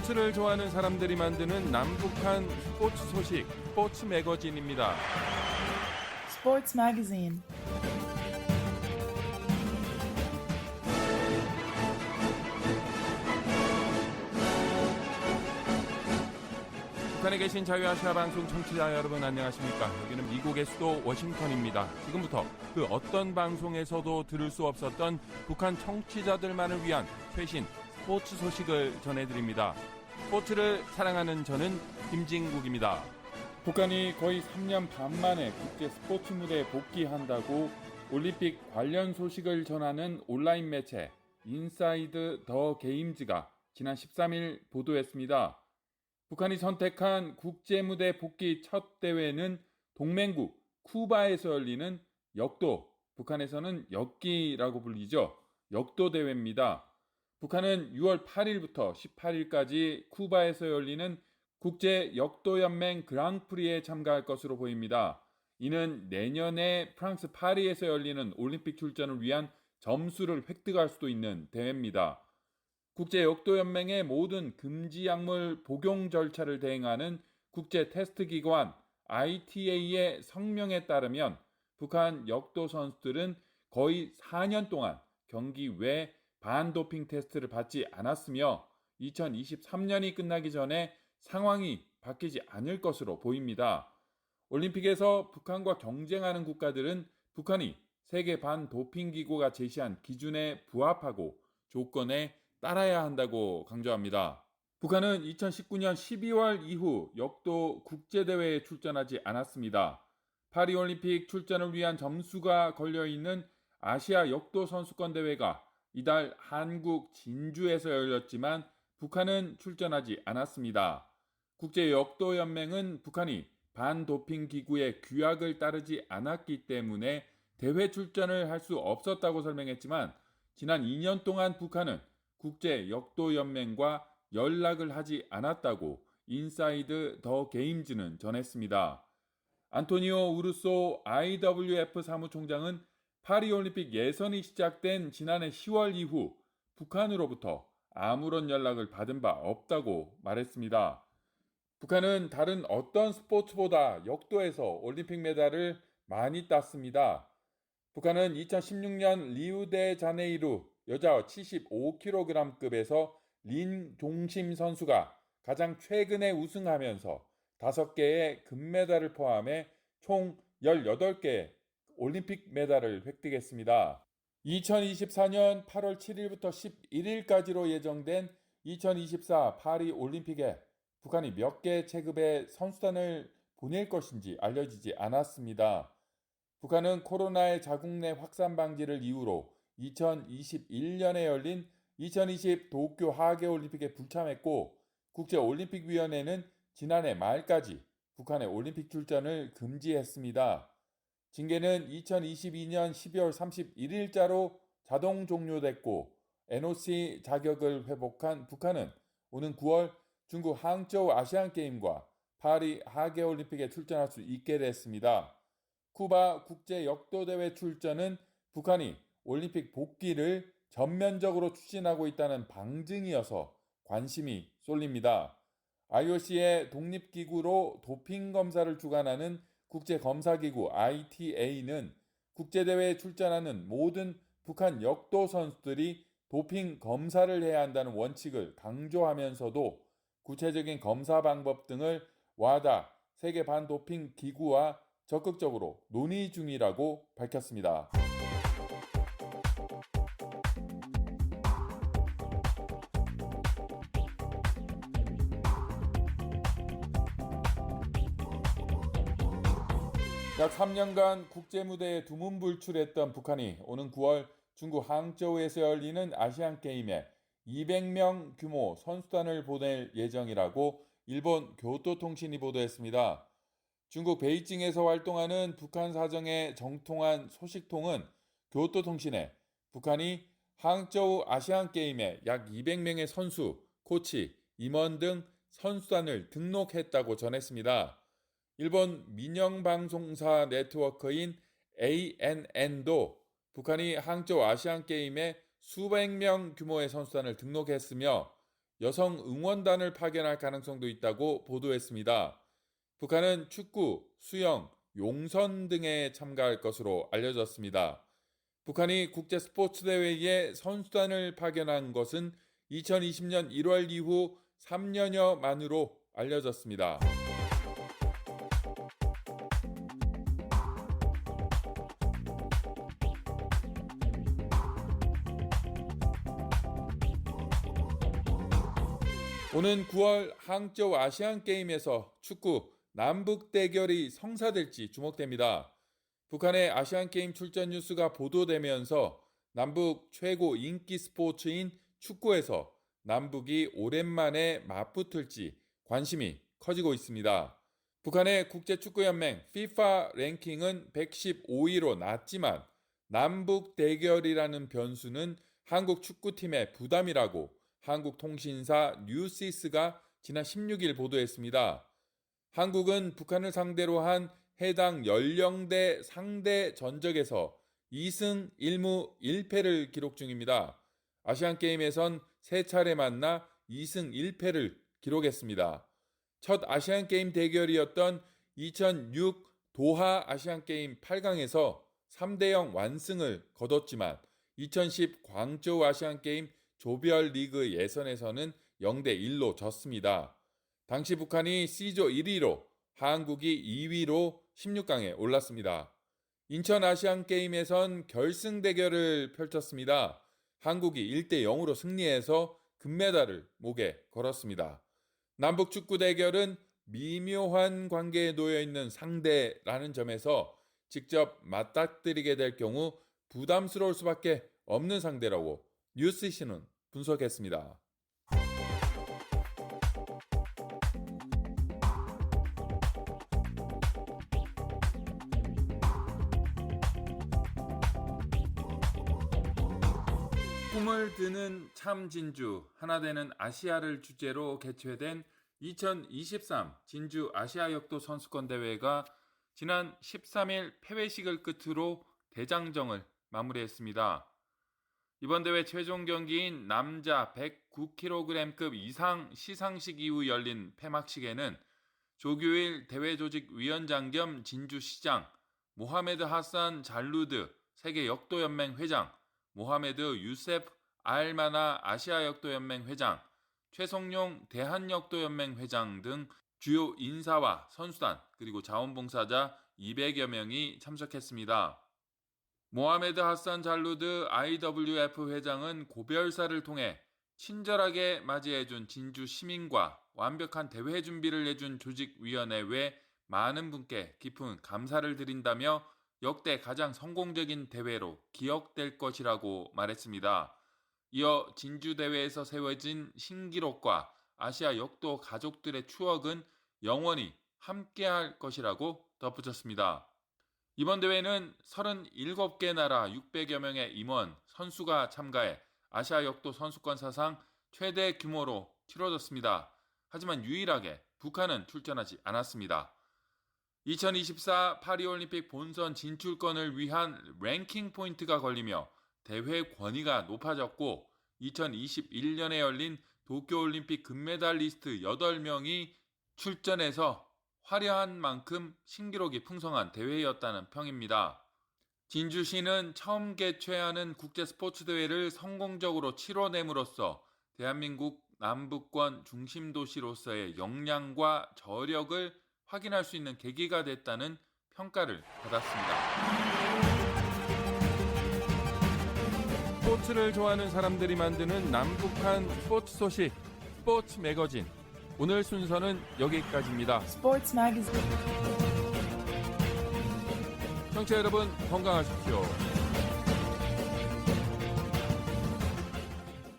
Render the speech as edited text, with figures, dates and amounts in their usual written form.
스포츠를 좋아하는 사람들이 만드는 남북한 스포츠 소식, 스포츠 매거진입니다. Sports Magazine. 북한에 계신 자유아시아 방송 청취자 여러분 안녕하십니까? 여기는 미국의 수도 워싱턴입니다. 지금부터 그 어떤 방송에서도 들을 수 없었던 북한 청취자들만을 위한 최신 스포츠 소식을 전해드립니다. 스포츠를 사랑하는 저는 김진국입니다. 북한이 거의 3년 반 만에 국제 스포츠 무대에 복귀한다고 올림픽 관련 소식을 전하는 온라인 매체 인사이드 더 게임즈가 지난 13일 보도했습니다. 북한이 선택한 국제무대 복귀 첫 대회는 동맹국 쿠바에서 열리는 역도, 북한에서는 역기라고 불리죠. 역도 대회입니다. 북한은 6월 8일부터 18일까지 쿠바에서 열리는 국제 역도연맹 그랑프리에 참가할 것으로 보입니다. 이는 내년에 프랑스 파리에서 열리는 올림픽 출전을 위한 점수를 획득할 수도 있는 대회입니다. 국제역도연맹의 모든 금지 약물 복용 절차를 대행하는 국제 테스트 기관 ITA의 성명에 따르면 북한 역도 선수들은 거의 4년 동안 경기 외 반도핑 테스트를 받지 않았으며 2023년이 끝나기 전에 상황이 바뀌지 않을 것으로 보입니다. 올림픽에서 북한과 경쟁하는 국가들은 북한이 세계 반도핑 기구가 제시한 기준에 부합하고 조건에 따라야 한다고 강조합니다. 북한은 2019년 12월 이후 역도 국제대회에 출전하지 않았습니다. 파리올림픽 출전을 위한 점수가 걸려있는 아시아 역도 선수권 대회가 이달 한국 진주에서 열렸지만 북한은 출전하지 않았습니다. 국제역도연맹은 북한이 반도핑 기구의 규약을 따르지 않았기 때문에 대회 출전을 할 수 없었다고 설명했지만 지난 2년 동안 북한은 국제역도연맹과 연락을 하지 않았다고 인사이드 더 게임즈는 전했습니다. 안토니오 우르소 IWF 사무총장은 파리올림픽 예선이 시작된 지난해 10월 이후 북한으로부터 아무런 연락을 받은 바 없다고 말했습니다. 북한은 다른 어떤 스포츠보다 역도에서 올림픽 메달을 많이 땄습니다. 북한은 2016년 리우데자네이루 여자 75kg급에서 린 종심 선수가 가장 최근에 우승하면서 5개의 금메달을 포함해 총 18개의 올림픽 메달을 획득했습니다. 2024년 8월 7일부터 11일까지로 예정된 2024 파리 올림픽에 북한이 몇 개 체급의 선수단을 보낼 것인지 알려지지 않았습니다. 북한은 코로나의 자국 내 확산 방지를 이유로 2021년에 열린 2020 도쿄 하계올림픽에 불참했고 국제올림픽위원회는 지난해 말까지 북한의 올림픽 출전을 금지했습니다. 징계는 2022년 12월 31일자로 자동 종료됐고 NOC 자격을 회복한 북한은 오는 9월 중국 항저우 아시안게임과 파리 하계올림픽에 출전할 수 있게 됐습니다. 쿠바 국제역도대회 출전은 북한이 올림픽 복귀를 전면적으로 추진하고 있다는 방증이어서 관심이 쏠립니다. IOC의 독립기구로 도핑 검사를 주관하는 국제검사기구 ITA는 국제대회에 출전하는 모든 북한 역도 선수들이 도핑 검사를 해야 한다는 원칙을 강조하면서도 구체적인 검사 방법 등을 와다 세계 반도핑 기구와 적극적으로 논의 중이라고 밝혔습니다. 약 3년간 국제무대에 두문불출했던 북한이 오는 9월 중국 항저우에서 열리는 아시안게임에 200명 규모 선수단을 보낼 예정이라고 일본 교토통신이 보도했습니다. 중국 베이징에서 활동하는 북한 사정에 정통한 소식통은 교토통신에 북한이 항저우 아시안게임에 약 200명의 선수, 코치, 임원 등 선수단을 등록했다고 전했습니다. 일본 민영방송사 네트워크인 ANN도 북한이 항저우 아시안게임에 수백 명 규모의 선수단을 등록했으며 여성 응원단을 파견할 가능성도 있다고 보도했습니다. 북한은 축구, 수영, 용선 등에 참가할 것으로 알려졌습니다. 북한이 국제 스포츠 대회에 선수단을 파견한 것은 2020년 1월 이후 3년여 만으로 알려졌습니다. 오는 9월 항저우 아시안게임에서 축구 남북 대결이 성사될지 주목됩니다. 북한의 아시안게임 출전 뉴스가 보도되면서 남북 최고 인기 스포츠인 축구에서 남북이 오랜만에 맞붙을지 관심이 커지고 있습니다. 북한의 국제축구연맹 FIFA 랭킹은 115위로 낮지만 남북 대결이라는 변수는 한국 축구팀의 부담이라고 한국통신사 뉴시스가 지난 16일 보도했습니다. 한국은 북한을 상대로 한 해당 연령대 상대 전적에서 2승 1무 1패를 기록 중입니다. 아시안게임에선 3차례 만나 2승 1패를 기록했습니다. 첫 아시안게임 대결이었던 2006 도하 아시안게임 8강에서 3대0 완승을 거뒀지만 2010 광저우 아시안게임 조별리그 예선에서는 0대1로 졌습니다. 당시 북한이 C조 1위로 한국이 2위로 16강에 올랐습니다. 인천 아시안게임에선 결승 대결을 펼쳤습니다. 한국이 1대0으로 승리해서 금메달을 목에 걸었습니다. 남북 축구 대결은 미묘한 관계에 놓여 있는 상대라는 점에서 직접 맞닥뜨리게 될 경우 부담스러울 수밖에 없는 상대라고 뉴스시는 분석했습니다. 꿈을 드는 참 진주 하나되는 아시아를 주제로 개최된 2023 진주 아시아 역도 선수권 대회가 지난 13일 폐회식을 끝으로 대장정을 마무리했습니다. 이번 대회 최종 경기인 남자 109kg급 이상 시상식 이후 열린 폐막식에는 조규일 대회조직위원장 겸 진주시장, 모하메드 하산 잘루드 세계역도연맹 회장, 모하메드 유세프 알마나 아시아역도연맹 회장, 최성용 대한역도연맹 회장 등 주요 인사와 선수단 그리고 자원봉사자 200여 명이 참석했습니다. 모하메드 하산 잘루드 IWF 회장은 고별사를 통해 친절하게 맞이해준 진주 시민과 완벽한 대회 준비를 해준 조직위원회 외 많은 분께 깊은 감사를 드린다며 역대 가장 성공적인 대회로 기억될 것이라고 말했습니다. 이어 진주대회에서 세워진 신기록과 아시아 역도 가족들의 추억은 영원히 함께할 것이라고 덧붙였습니다. 이번 대회는 37개 나라 600여 명의 임원, 선수가 참가해 아시아 역도 선수권 사상 최대 규모로 치러졌습니다. 하지만 유일하게 북한은 출전하지 않았습니다. 2024 파리올림픽 본선 진출권을 위한 랭킹 포인트가 걸리며 대회 권위가 높아졌고 2021년에 열린 도쿄올림픽 금메달리스트 8명이 출전해서 화려한 만큼 신기록이 풍성한 대회였다는 평입니다. 진주시는 처음 개최하는 국제 스포츠 대회를 성공적으로 치러냄으로써 대한민국 남북권 중심 도시로서의 역량과 저력을 확인할 수 있는 계기가 됐다는 평가를 받았습니다. 스포츠를 좋아하는 사람들이 만드는 남북한 스포츠 소식, 스포츠 매거진. 오늘 순서는 여기까지입니다. Sports Magazine. 청취자 여러분 건강하십시오.